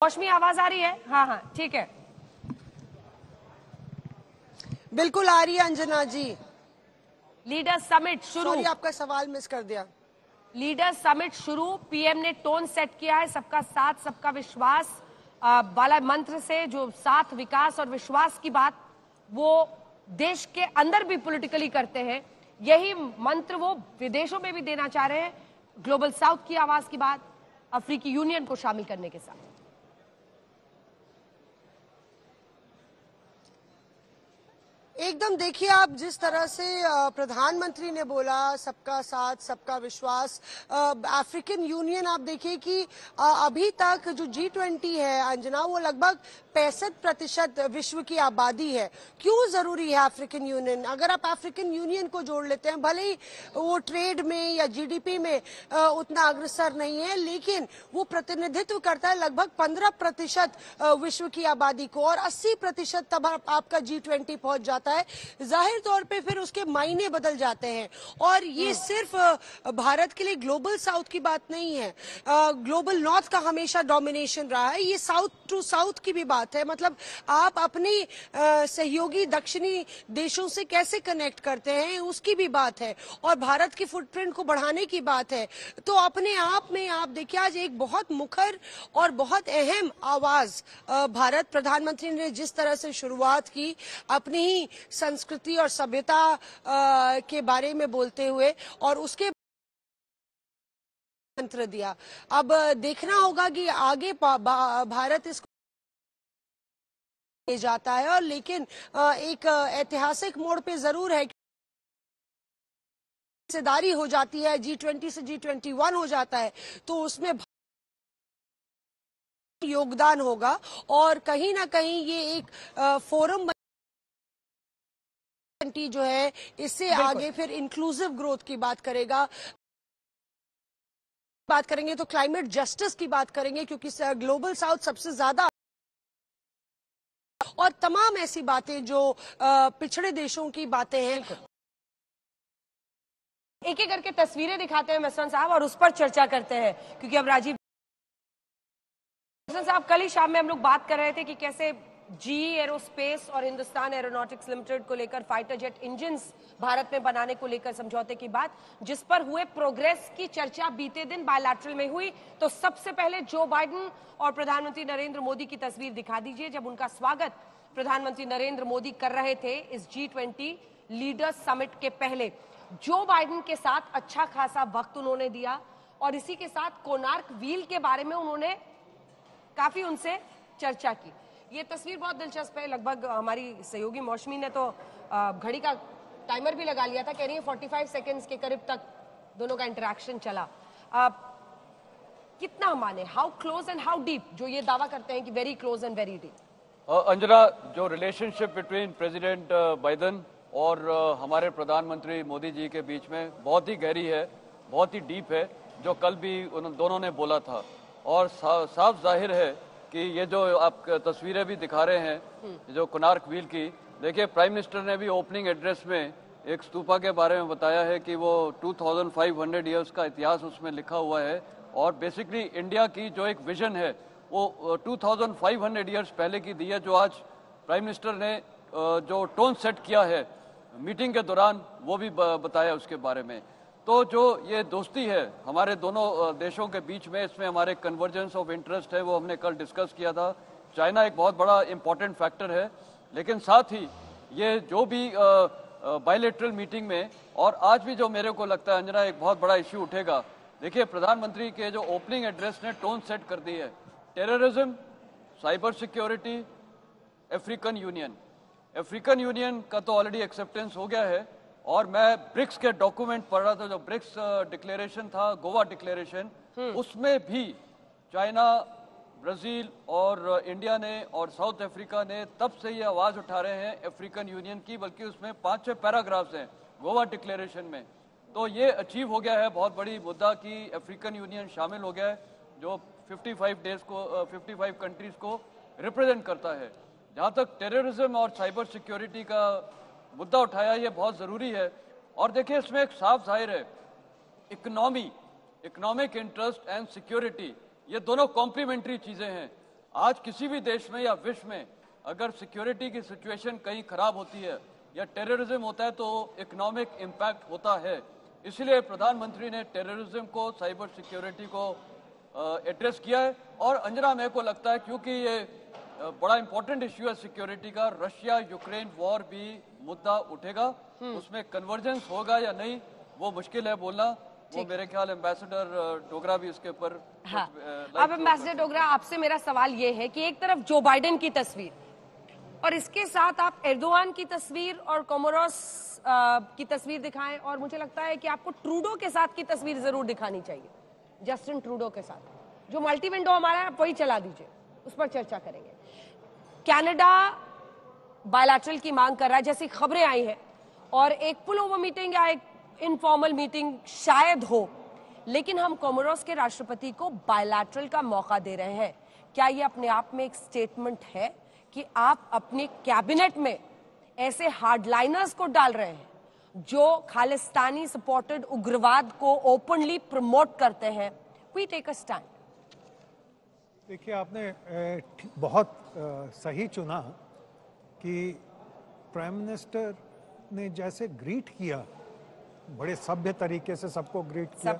मौसमी आवाज आ रही है? हाँ हाँ ठीक है, बिल्कुल आ रही है अंजना जी। लीडर समिट शुरू। सॉरी आपका सवाल मिस कर दिया। लीडर समिट शुरू। पीएम ने टोन सेट किया है, सबका साथ सबका विश्वास वाला मंत्र से, जो साथ विकास और विश्वास की बात वो देश के अंदर भी पॉलिटिकली करते हैं, यही मंत्र वो विदेशों में भी देना चाह रहे हैं। ग्लोबल साउथ की आवाज की बात, अफ्रीकी यूनियन को शामिल करने के साथ। एकदम देखिए, आप जिस तरह से प्रधानमंत्री ने बोला सबका साथ सबका विश्वास, अफ्रीकन यूनियन आप देखिए कि अभी तक जो G20 है अंजना, वो लगभग 65% विश्व की आबादी है। क्यों जरूरी है अफ्रीकन यूनियन? अगर आप अफ्रीकन यूनियन को जोड़ लेते हैं, भले ही वो ट्रेड में या जीडीपी में उतना अग्रसर नहीं है, लेकिन वो प्रतिनिधित्व करता है लगभग 15% विश्व की आबादी को, और 80% तब आपका G20 पहुंच जाता है। जाहिर तौर पे फिर उसके मायने बदल जाते हैं। और ये सिर्फ भारत के लिए ग्लोबल साउथ की बात नहीं है, ग्लोबल नॉर्थ का हमेशा डोमिनेशन रहा है। ये साउथ टू साउथ की भी बात है, मतलब आप अपने सहयोगी दक्षिणी देशों से कैसे कनेक्ट करते हैं उसकी भी बात है, और भारत की फुटप्रिंट को बढ़ाने की बात है। तो अपने आप में आप देखिए, आज एक बहुत मुखर और बहुत अहम आवाज भारत प्रधानमंत्री ने जिस तरह से शुरुआत की अपनी ही संस्कृति और सभ्यता के बारे में बोलते हुए, और उसके मंत्र दिया। अब देखना होगा कि आगे भारत इसको ले जाता है, और लेकिन एक ऐतिहासिक मोड़ पे जरूर है, हिस्सेदारी हो जाती है, G20 से G21 हो जाता है, तो उसमें योगदान होगा, और कहीं ना कहीं ये एक फोरम जो है इससे आगे फिर इंक्लूसिव ग्रोथ की बात करेगा। बात करेंगे तो क्लाइमेट जस्टिस की बात करेंगे, क्योंकि ग्लोबल साउथ सबसे ज्यादा, और तमाम ऐसी बातें जो पिछड़े देशों की बातें हैं। एक एक करके तस्वीरें दिखाते हैं मसरन साहब, और उस पर चर्चा करते हैं, क्योंकि अब राजीव मसरन साहब, कल ही शाम में हम लोग बात कर रहे थे कि कैसे GE एरोस्पेस और हिंदुस्तान एरोनॉटिक्स लिमिटेड को लेकर फाइटर जेट इंजन्स भारत में बनाने को लेकर समझौते की बात, जिस पर हुए प्रोग्रेस की चर्चा बीते दिन बायलैटरल में हुई। तो सबसे पहले जो बाइडेन और प्रधानमंत्री नरेंद्र मोदी की तस्वीर दिखा दीजिए, जब उनका स्वागत प्रधानमंत्री नरेंद्र मोदी कर रहे थे इस G20 लीडर्स समिट के पहले। जो बाइडेन के साथ अच्छा खासा वक्त उन्होंने दिया, और इसी के साथ कोनार्क व्हील के बारे में उन्होंने काफी उनसे चर्चा की। ये तस्वीर बहुत दिलचस्प है। लगभग हमारी सहयोगी मौसमी ने तो घड़ी का टाइमर भी लगा लिया था, कह रही है 45 सेकंड्स के करीब तक दोनों का इंटरेक्शन चला। कितना माने, how close and how deep, जो ये दावा करते हैं कि very close and very deep. Anjana, जो रिलेशनशिप बिटवीन प्रेसिडेंट बाइडेन और हमारे प्रधानमंत्री मोदी जी के बीच में बहुत ही गहरी है, बहुत ही डीप है, जो कल भी उन दोनों ने बोला था। और साफ जाहिर है कि ये जो आप तस्वीरें भी दिखा रहे हैं जो कोनार्क व्हील की, देखिए प्राइम मिनिस्टर ने भी ओपनिंग एड्रेस में एक स्तूपा के बारे में बताया है कि वो 2500 ईयर्स का इतिहास उसमें लिखा हुआ है, और बेसिकली इंडिया की जो एक विजन है वो 2500 ईयर्स पहले की दी है, जो आज प्राइम मिनिस्टर ने जो टोन सेट किया है मीटिंग के दौरान वो भी बताया उसके बारे में। तो जो ये दोस्ती है हमारे दोनों देशों के बीच में, इसमें हमारे कन्वर्जेंस ऑफ इंटरेस्ट है, वो हमने कल डिस्कस किया था। चाइना एक बहुत बड़ा इंपॉर्टेंट फैक्टर है, लेकिन साथ ही ये जो भी बायलैटरल मीटिंग में, और आज भी जो मेरे को लगता है अंजना एक बहुत बड़ा इश्यू उठेगा। देखिए प्रधानमंत्री के जो ओपनिंग एड्रेस ने टोन सेट कर दी है, terrorism, cyber security, African union का तो ऑलरेडी एक्सेप्टेंस हो गया है, और मैं ब्रिक्स के डॉक्यूमेंट पढ़ रहा था, जो ब्रिक्स डिक्लेरेशन था, गोवा डिक्लेरेशन, उसमें भी चाइना, ब्राजील और इंडिया ने और साउथ अफ्रीका ने तब से ये आवाज उठा रहे हैं अफ्रीकन यूनियन की, बल्कि उसमें 5-6 पैराग्राफ्स हैं गोवा डिक्लेरेशन में। तो ये अचीव हो गया है, बहुत बड़ी मुद्दा कि अफ्रीकन यूनियन शामिल हो गया है, जो 55 कंट्रीज को रिप्रेजेंट करता है। जहाँ तक टेररिज्म और साइबर सिक्योरिटी का मुद्दा उठाया, ये बहुत जरूरी है। और देखिए इसमें एक साफ जाहिर है, इकोनॉमिक इंटरेस्ट एंड सिक्योरिटी, ये दोनों कॉम्प्लीमेंट्री चीजें हैं। आज किसी भी देश में या विश्व में अगर सिक्योरिटी की सिचुएशन कहीं खराब होती है या टेररिज्म होता है तो इकोनॉमिक इम्पैक्ट होता है। इसलिए प्रधानमंत्री ने टेररिज्म को, साइबर सिक्योरिटी को एड्रेस किया है। और अंजना, मेरे को लगता है क्योंकि ये बड़ा इंपॉर्टेंट इश्यू है सिक्योरिटी का, रशिया यूक्रेन वॉर भी मुद्दा उठेगा। उसमें कन्वर्जेंस होगा या नहीं वो मुश्किल है बोलना। वो मेरे ख्याल एम्बेसडर डोगरा भी इसके ऊपर। हाँ। अब एम्बेसडर डोगरा, आपसे मेरा सवाल ये है कि एक तरफ जो बाइडेन की तस्वीर और इसके साथ आप एर्दोआन की तस्वीर और कोमोरोस की तस्वीर दिखाएं, और मुझे लगता है कि आपको ट्रूडो के साथ की तस्वीर जरूर दिखानी चाहिए, जस्टिन ट्रूडो के साथ। जो मल्टी विंडो हमारा है आप वही चला दीजिए, उस पर चर्चा करेंगे। कनाडा बायलैटरल की मांग कर रहा है जैसी खबरें आई हैं, और एक पुल ओवर मीटिंग या एक इनफॉर्मल मीटिंग शायद हो, लेकिन हम कोमोरोस के राष्ट्रपति को बायलैटरल का मौका दे रहे हैं। क्या ये अपने आप में एक स्टेटमेंट है कि आप अपने कैबिनेट में ऐसे हार्डलाइनर्स को डाल रहे हैं जो खालिस्तानी सपोर्टेड उग्रवाद को ओपनली प्रमोट करते हैं? We take a stand. देखिए, आपने बहुत सही चुना कि प्राइम मिनिस्टर ने जैसे ग्रीट किया, बड़े सभ्य तरीके से सबको ग्रीट किया,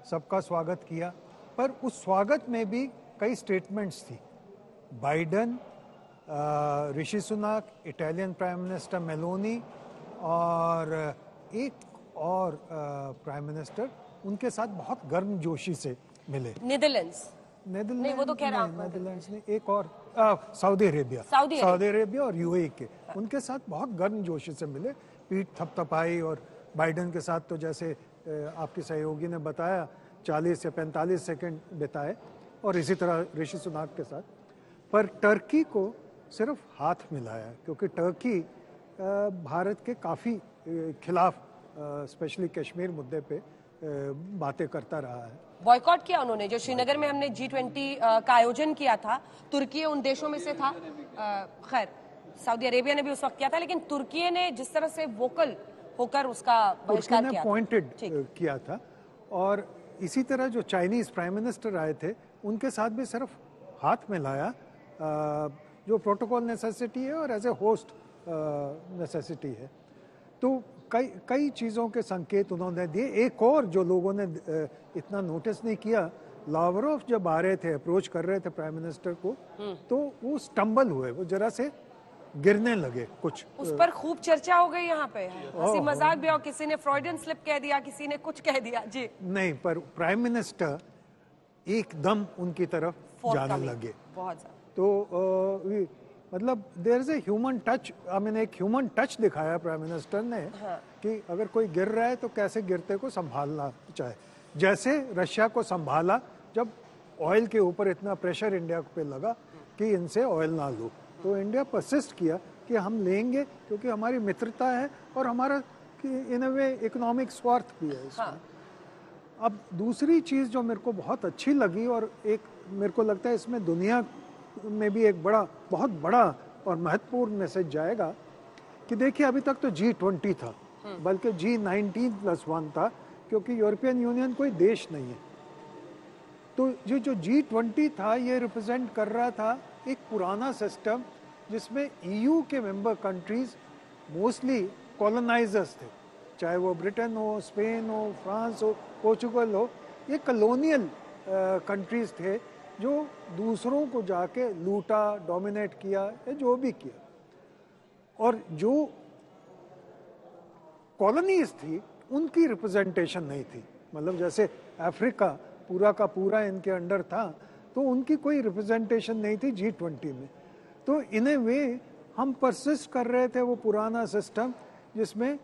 सबका स्वागत किया, पर उस स्वागत में भी कई स्टेटमेंट्स थी। Biden, Rishi Sunak, Italian prime minister Meloni और एक और प्राइम मिनिस्टर उनके साथ बहुत गर्मजोशी से मिले। नीदरलैंड्स नहीं, वो तो कह रहा हूं, नेदरलैंड्स ने एक और सऊदी अरेबिया और यूएई के, उनके साथ बहुत गर्मजोशी से मिले, पीठ थपथपाई। और बाइडेन के साथ तो जैसे आपकी सहयोगी ने बताया 40 या 45 सेकंड बिताए, और इसी तरह ऋषि सुनाक के साथ। पर टर्की को सिर्फ हाथ मिलाया, क्योंकि टर्की भारत के काफ़ी खिलाफ, स्पेशली कश्मीर मुद्दे पे बातें करता रहा है। बॉयकॉट किया उन्होंने। जो श्रीनगर में हमने G20 का आयोजन किया था, तुर्की उन देशों में से था। खैर, सऊदी अरेबिया ने भी उस वक्त किया था, लेकिन तुर्की ने जिस तरह से वोकल होकर उसका बहिष्कार किया, पॉइंटेड किया था। और इसी तरह जो चाइनीज प्राइम मिनिस्टर आए थे, उनके साथ भी सिर्फ हाथ मिलाया, जो प्रोटोकॉल नेसेसिटी है और एज ए होस्ट नेसेसिटी है। तो कई चीज़ों के संकेत उन्होंने दिए। एक और जो लोगों ने इतना नोटिस नहीं किया, लावरोव जब आ रहे थे, अप्रोच कर रहे थे प्राइम मिनिस्टर को, तो वो स्टम्बल हुए, वो जरा से गिरने लगे कुछ। उस पर खूब चर्चा हो गई यहाँ पे, हंसी मजाक भी, और किसी ने फ्रॉइडियन स्लिप कह दिया, किसी ने कुछ कह दिया। जी नहीं, पर प्राइम मिनिस्टर एकदम उनकी तरफ जाने लगे बहुत ज्यादा। तो मतलब there is a human touch, I mean एक ह्यूमन टच दिखाया प्राइम मिनिस्टर ने। हाँ। कि अगर कोई गिर रहा है तो कैसे गिरते को संभालना चाहे, जैसे रशिया को संभाला जब ऑयल के ऊपर इतना प्रेशर इंडिया पे लगा कि इनसे ऑयल ना लो, तो इंडिया परसिस्ट किया कि हम लेंगे, क्योंकि हमारी मित्रता है और हमारा इन अ वे इकोनॉमिक स्वार्थ भी है इसमें। हाँ। अब दूसरी चीज़ जो मेरे को बहुत अच्छी लगी, और एक मेरे को लगता है इसमें दुनिया में भी एक बहुत बड़ा और महत्वपूर्ण मैसेज जाएगा, कि देखिए अभी तक तो G20 था, बल्कि G19+1 था, क्योंकि यूरोपियन यूनियन कोई देश नहीं है। तो ये जो G20 था, ये रिप्रेजेंट कर रहा था एक पुराना सिस्टम, जिसमें EU के मेंबर कंट्रीज मोस्टली कॉलोनाइजर्स थे, चाहे वो ब्रिटेन हो, स्पेन हो, फ्रांस हो, पोर्चुगल हो। ये कॉलोनियल कंट्रीज थे जो दूसरों को जाके लूटा, डोमिनेट किया, या जो भी किया। और जो कॉलोनीज थी उनकी रिप्रेजेंटेशन नहीं थी, मतलब जैसे अफ्रीका पूरा का पूरा इनके अंडर था, तो उनकी कोई रिप्रेजेंटेशन नहीं थी G20 में। तो इन ए वे हम परसिस्ट कर रहे थे वो पुराना सिस्टम, जिसमें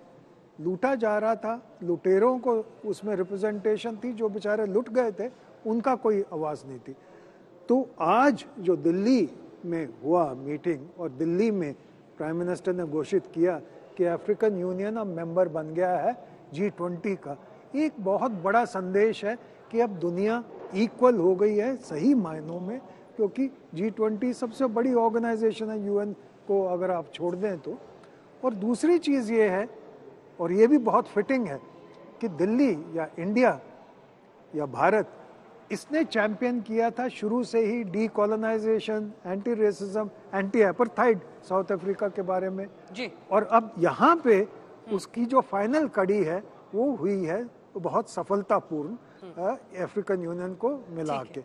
लूटा जा रहा था, लुटेरों को उसमें रिप्रेजेंटेशन थी, जो बेचारे लुट गए थे उनका कोई आवाज़ नहीं थी। तो आज जो दिल्ली में हुआ मीटिंग, और दिल्ली में प्राइम मिनिस्टर ने घोषित किया कि अफ्रीकन यूनियन अब मेंबर बन गया है G20 का, एक बहुत बड़ा संदेश है कि अब दुनिया इक्वल हो गई है सही मायनों में, क्योंकि G20 सबसे बड़ी ऑर्गेनाइजेशन है UN को अगर आप छोड़ दें तो। और दूसरी चीज़ ये है, और ये भी बहुत फिटिंग है, कि दिल्ली या इंडिया या भारत इसने चैंपियन किया था शुरू से ही decolonisation, anti racism, anti apartheid south Africa के बारे में जी। और अब यहाँ पे उसकी जो फाइनल कड़ी है वो हुई है बहुत सफलतापूर्ण अफ्रीकन यूनियन को मिला के।